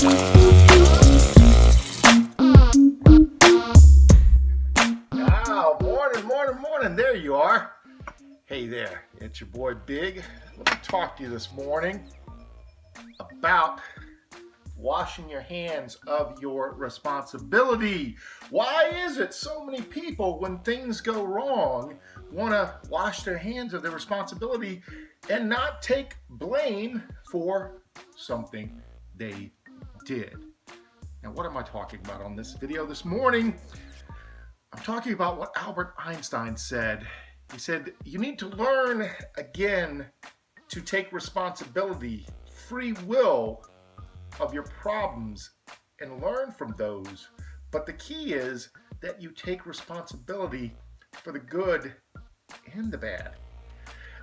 Morning. There you are. Hey there, it's your boy Big. Let me talk to you this morning about washing your hands of your responsibility. Why is it so many people, when things go wrong, want to wash their hands of their responsibility and not take blame for something they did? Now, what am I talking about on this video this morning? I'm talking about what Albert Einstein said. He said, you need to learn again to take responsibility, free will of your problems, and learn from those. But the key is that you take responsibility for the good and the bad.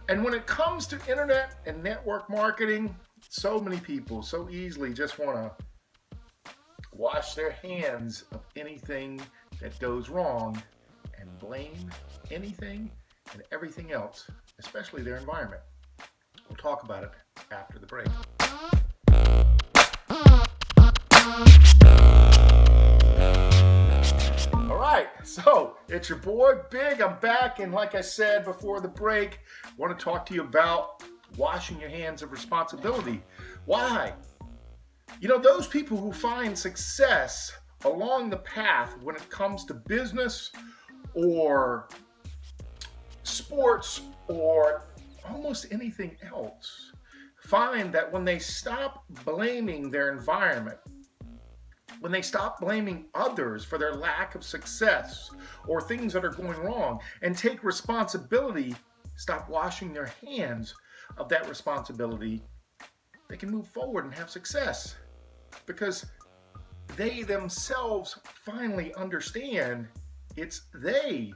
And when it comes to internet and network marketing, so many people so easily just want to wash their hands of anything that goes wrong and blame anything and everything else, especially their environment. We'll talk about it after the break. All right, so it's your boy Big. I'm back, and like I said before the break, I want to talk to you about washing your hands of responsibility. Why? You know, those people who find success along the path when it comes to business or sports or almost anything else find that when they stop blaming their environment, when they stop blaming others for their lack of success or things that are going wrong and take responsibility, stop washing their hands of that responsibility, they can move forward and have success because they themselves finally understand it's they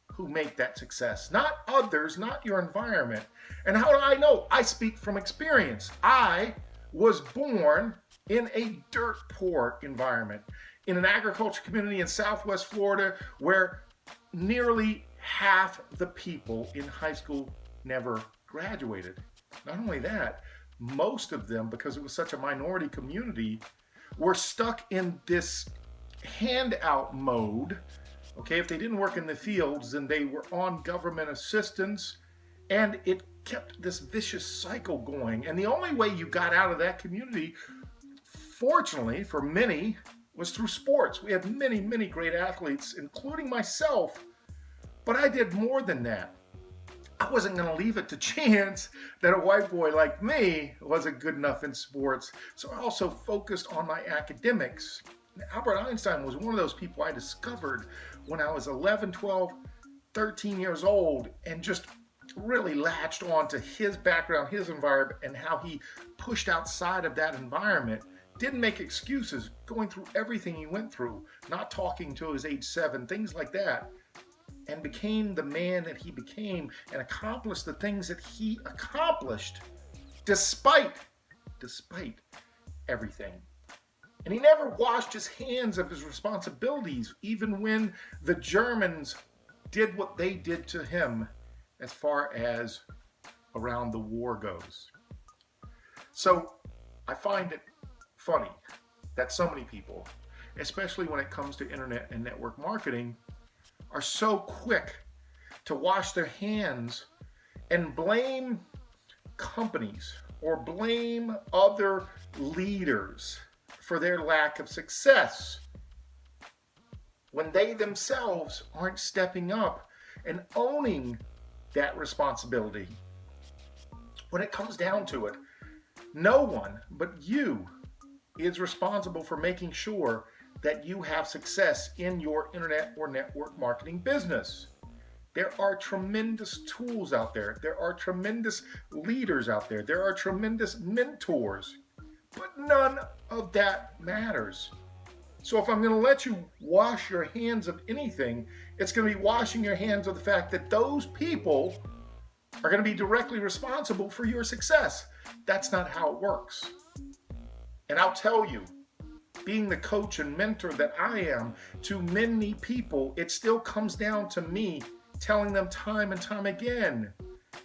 who make that success, not others, not your environment. And how do I know? I speak from experience. I was born in a dirt poor environment, in an agriculture community in Southwest Florida where nearly half the people in high school never graduated. Not only that, most of them, because it was such a minority community, were stuck in this handout mode. Okay, if they didn't work in the fields, then they were on government assistance, and it kept this vicious cycle going. And the only way you got out of that community, fortunately for many, was through sports. We had many, many great athletes, including myself, but I did more than that. I wasn't going to leave it to chance that a white boy like me wasn't good enough in sports, so I also focused on my academics. Albert Einstein was one of those people I discovered when I was 11, 12, 13 years old and just really latched on to his background, his environment, and how he pushed outside of that environment. Didn't make excuses, going through everything he went through, not talking till his age 7, things like that, and became the man that he became and accomplished the things that he accomplished despite everything. And he never washed his hands of his responsibilities, even when the Germans did what they did to him as far as around the war goes. So I find it funny that so many people, especially when it comes to internet and network marketing, are so quick to wash their hands and blame companies or blame other leaders for their lack of success when they themselves aren't stepping up and owning that responsibility. When it comes down to it, no one but you is responsible for making sure that you have success in your internet or network marketing business. There are tremendous tools out there. There are tremendous leaders out there. There are tremendous mentors, but none of that matters. So if I'm going to let you wash your hands of anything, it's going to be washing your hands of the fact that those people are going to be directly responsible for your success. That's not how it works. And I'll tell you, being the coach and mentor that I am to many people, it still comes down to me telling them time and time again,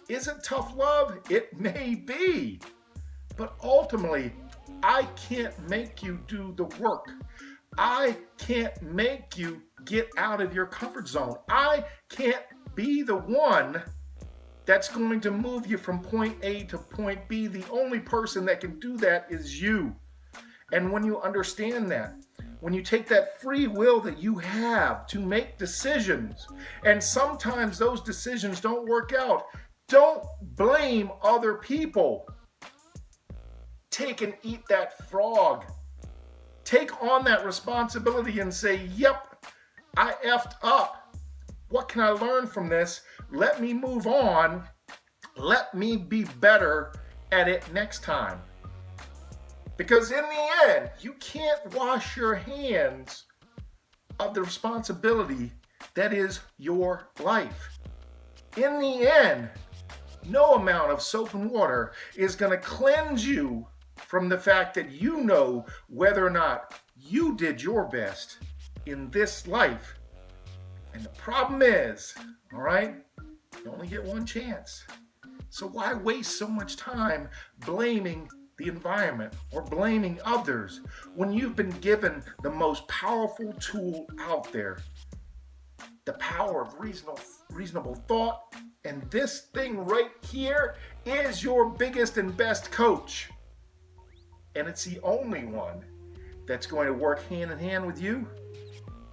is it tough love? It may be. But ultimately, I can't make you do the work. I can't make you get out of your comfort zone. I can't be the one that's going to move you from point A to point B. The only person that can do that is you. And when you understand that, when you take that free will that you have to make decisions, and sometimes those decisions don't work out, don't blame other people. Take and eat that frog. Take on that responsibility and say, yep, I effed up. What can I learn from this? Let me move on. Let me be better at it next time. Because in the end, you can't wash your hands of the responsibility that is your life. In the end, no amount of soap and water is going to cleanse you from the fact that you know whether or not you did your best in this life. And the problem is, all right, you only get one chance. So why waste so much time blaming the environment or blaming others when you've been given the most powerful tool out there? The power of reasonable thought. And this thing right here is your biggest and best coach. And it's the only one that's going to work hand in hand with you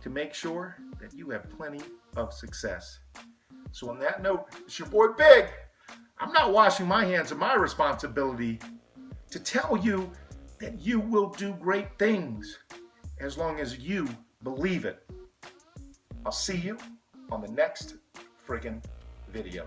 to make sure that you have plenty of success. So on that note, it's your boy Big. I'm not washing my hands of my responsibility to tell you that you will do great things as long as you believe it. I'll see you on the next friggin' video.